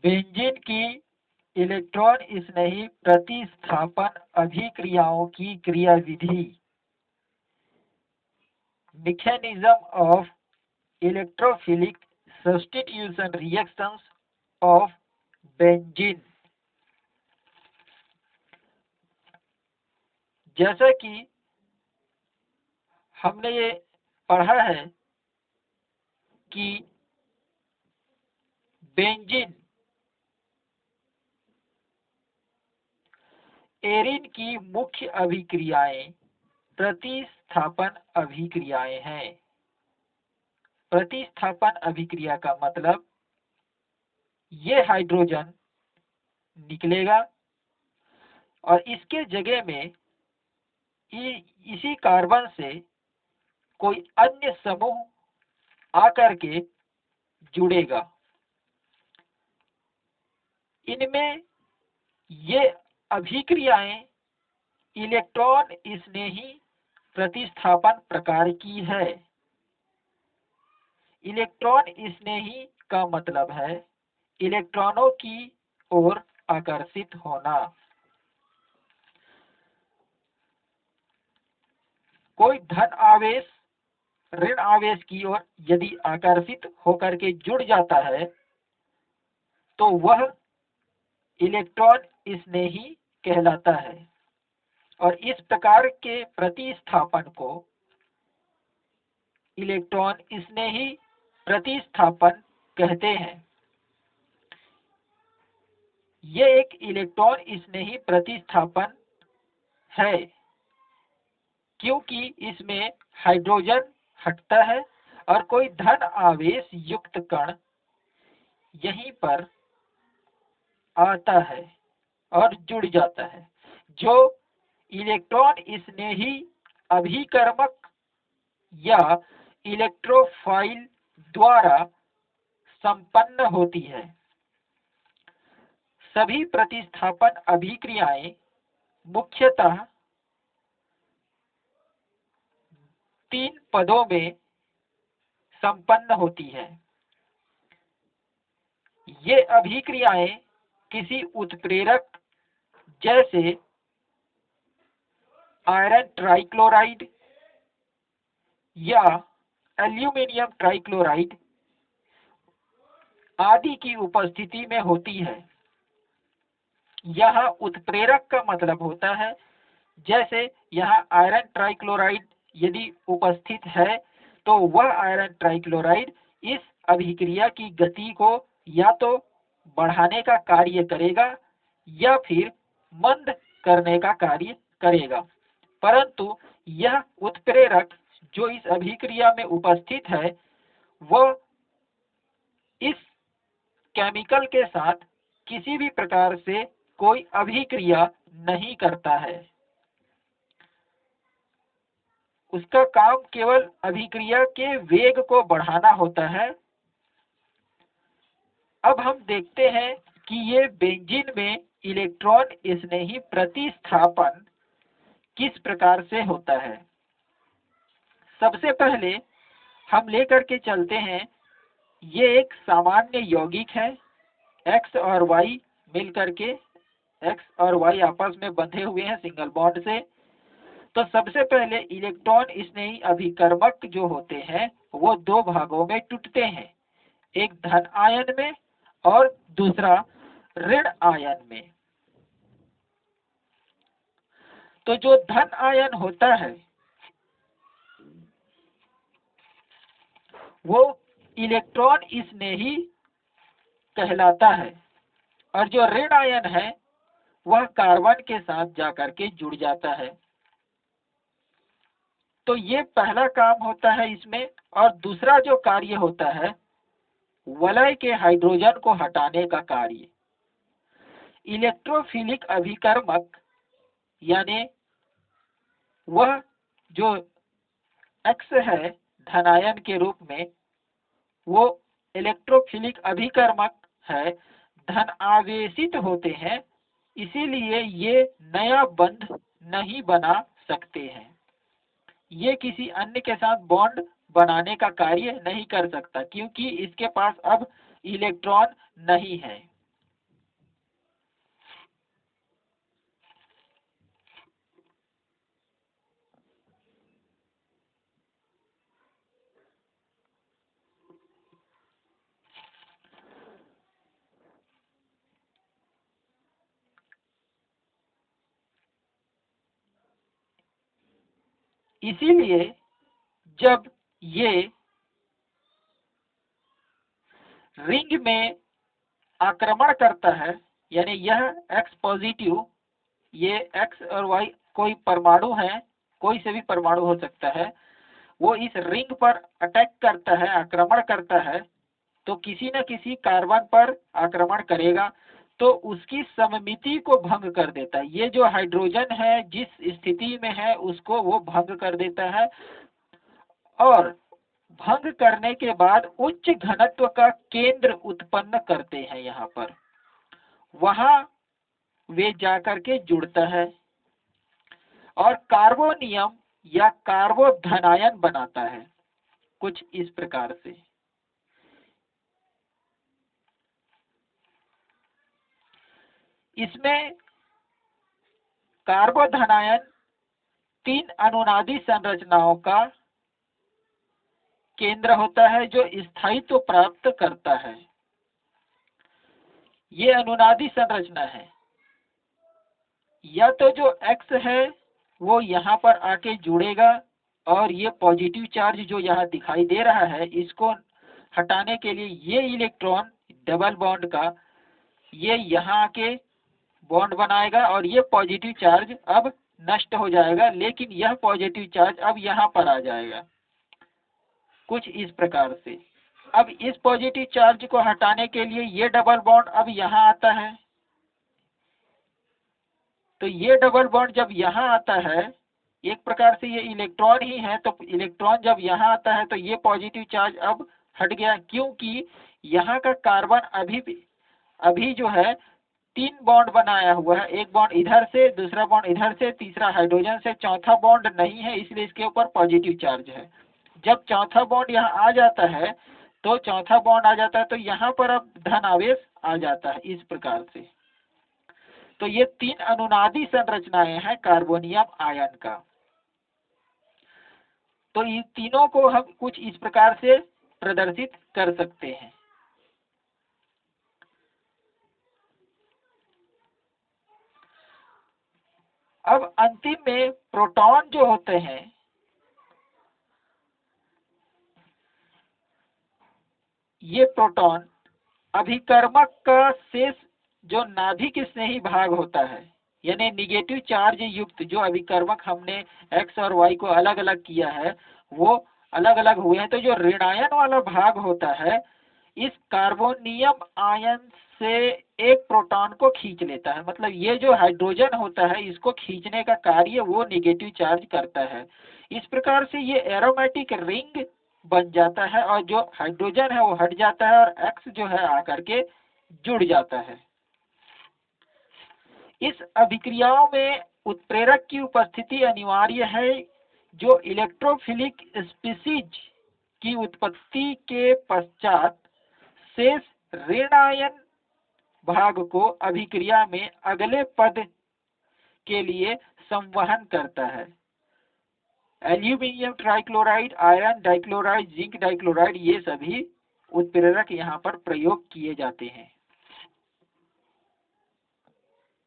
Benzene की electron स्नेही प्रतिस्थापन अभिक्रियाओं की क्रियाविधि। Mechanism of electrophilic substitution reactions of benzene. जैसा कि हमने ये पढ़ा है कि बेंजीन एरीन की मुख्य अभिक्रियाएं प्रतिस्थापन अभिक्रियाएं हैं। प्रतिस्थापन अभिक्रिया का मतलब ये हाइड्रोजन निकलेगा और इसके जगह में इसी कार्बन से कोई अन्य समूह आकर के जुड़ेगा। इनमें ये अभिक्रियाएं इलेक्ट्रॉन स्नेही प्रतिस्थापन प्रकार की है। इलेक्ट्रॉन स्नेही का मतलब है इलेक्ट्रॉनों की ओर आकर्षित होना। कोई धन आवेश ऋण आवेश की ओर यदि आकर्षित होकर के जुड़ जाता है तो वह इलेक्ट्रॉन स्नेही कहलाता है और इस प्रकार के प्रतिस्थापन को इलेक्ट्रॉन स्नेही प्रतिस्थापन कहते हैं। ये एक इलेक्ट्रॉन स्नेही प्रतिस्थापन है क्योंकि इसमें हाइड्रोजन हटता है और कोई धन आवेश युक्त कण यहीं पर आता है और जुड़ जाता है, जो इलेक्ट्रॉन स्नेही अभिकर्मक या इलेक्ट्रोफाइल द्वारा संपन्न होती है। सभी प्रतिस्थापन अभिक्रियाएं मुख्यतः 3 पदों में संपन्न होती है। ये अभिक्रियाएं किसी उत्प्रेरक जैसे आयरन ट्राइक्लोराइड या एल्यूमिनियम ट्राइक्लोराइड आदि की उपस्थिति में होती है। यहाँ उत्प्रेरक का मतलब होता है, जैसे यहाँ आयरन ट्राइक्लोराइड यदि उपस्थित है तो वह आयरन ट्राइक्लोराइड इस अभिक्रिया की गति को या तो बढ़ाने का कार्य करेगा या फिर मंद करने का कार्य करेगा। परंतु यह उत्प्रेरक जो इस अभिक्रिया में उपस्थित है वह इस केमिकल के साथ किसी भी प्रकार से कोई अभिक्रिया नहीं करता है। उसका काम केवल अभिक्रिया के वेग को बढ़ाना होता है। अब हम देखते हैं कि ये बेंजीन में इलेक्ट्रॉन स्नेही प्रतिस्थापन किस प्रकार से होता है। सबसे पहले हम लेकर के चलते हैं, ये एक सामान्य यौगिक है। X और Y मिलकर के X और Y आपस में बंधे हुए हैं सिंगल बॉन्ड से। तो सबसे पहले इलेक्ट्रॉन स्नेही अभिकर्मक जो होते हैं वो 2 भागों में टूटते हैं, एक धन आयन में और दूसरा ऋण आयन में। तो जो धन आयन होता है वो इलेक्ट्रॉन स्नेही कहलाता है और जो ऋण आयन है वह कार्बन के साथ जाकर के जुड़ जाता है। तो ये पहला काम होता है इसमें। और दूसरा जो कार्य होता है वलय के हाइड्रोजन को हटाने का कार्य। इलेक्ट्रोफिलिक अभिकर्मक यानी वह जो X है धनायन के रूप में, वो इलेक्ट्रोफिलिक अभिकर्मक है, धन आवेशित होते हैं, इसीलिए ये नया बंध नहीं बना सकते हैं। ये किसी अन्य के साथ बॉन्ड बनाने का कार्य नहीं कर सकता क्योंकि इसके पास अब इलेक्ट्रॉन नहीं है। इसीलिए जब ये रिंग में आक्रमण करता है, यानी यह X पॉजिटिव, ये X और Y कोई परमाणु है, कोई से भी परमाणु हो सकता है, वो इस रिंग पर अटैक करता है, आक्रमण करता है, तो किसी न किसी कार्बन पर आक्रमण करेगा, तो उसकी सममिति को भंग कर देता है। ये जो हाइड्रोजन है जिस स्थिति में है उसको वो भंग कर देता है, और भंग करने के बाद उच्च घनत्व का केंद्र उत्पन्न करते हैं। यहाँ पर वहां वे जाकर के जुड़ता है और कार्बोनियम या कार्बोधनायन बनाता है, कुछ इस प्रकार से। इसमें कार्बोधनायन 3 अनुनादी संरचनाओं का केंद्र होता है जो स्थायित्व प्राप्त करता है। ये अनुनादी संरचना है, या तो जो X है वो यहाँ पर आके जुड़ेगा और ये पॉजिटिव चार्ज जो यहाँ दिखाई दे रहा है इसको हटाने के लिए ये इलेक्ट्रॉन डबल बॉन्ड का ये यहाँ आके बॉन्ड बनाएगा और ये पॉजिटिव चार्ज अब नष्ट हो जाएगा, लेकिन यह पॉजिटिव चार्ज अब यहाँ पर आ जाएगा, कुछ इस प्रकार से। अब इस पॉजिटिव चार्ज को हटाने के लिए ये डबल बॉन्ड अब यहाँ आता है, तो ये डबल बॉन्ड जब यहाँ आता है, एक प्रकार से ये इलेक्ट्रॉन ही है, तो इलेक्ट्रॉन जब यहाँ आता है तो ये पॉजिटिव चार्ज अब हट गया, क्योंकि यहाँ का कार्बन अभी जो है 3 बॉन्ड बनाया हुआ है, एक बॉन्ड इधर से, दूसरा बॉन्ड इधर से, तीसरा हाइड्रोजन से, चौथा बॉन्ड नहीं है, इसलिए इसके ऊपर पॉजिटिव चार्ज है। जब चौथा बॉन्ड यहाँ आ जाता है तो चौथा बॉन्ड आ जाता है तो यहाँ पर अब धन आवेश आ जाता है, इस प्रकार से। तो ये 3 अनुनादी संरचनाएं हैं कार्बोनियम आयन का। तो इन तीनों को हम कुछ इस प्रकार से प्रदर्शित कर सकते हैं। अब अंतिम में प्रोटॉन जो होते हैं, ये प्रोटॉन अभिकर्मक का शेष जो नाभिक स्नेही भाग होता है, यानी निगेटिव चार्ज युक्त जो अभिकर्मक हमने X और Y को अलग अलग किया है वो अलग अलग हुए हैं, तो जो ऋणायन वाला भाग होता है इस कार्बोनियम आयन से एक प्रोटॉन को खींच लेता है। मतलब ये जो हाइड्रोजन होता है इसको खींचने का कार्य वो निगेटिव चार्ज करता है। इस प्रकार से ये एरोमेटिक रिंग बन जाता है और जो हाइड्रोजन है वो हट जाता है और X जो है आकर के जुड़ जाता है। इस अभिक्रियाओं में उत्प्रेरक की उपस्थिति अनिवार्य है जो इलेक्ट्रोफिलिक स्पीसीज की उत्पत्ति के पश्चात शेष ऋणायन भाग को अभिक्रिया में अगले पद के लिए संवहन करता है। Aluminium trichloride, iron dichloride, zinc dichloride, ये सभी उत्प्रेरक यहाँ पर प्रयोग किए जाते हैं।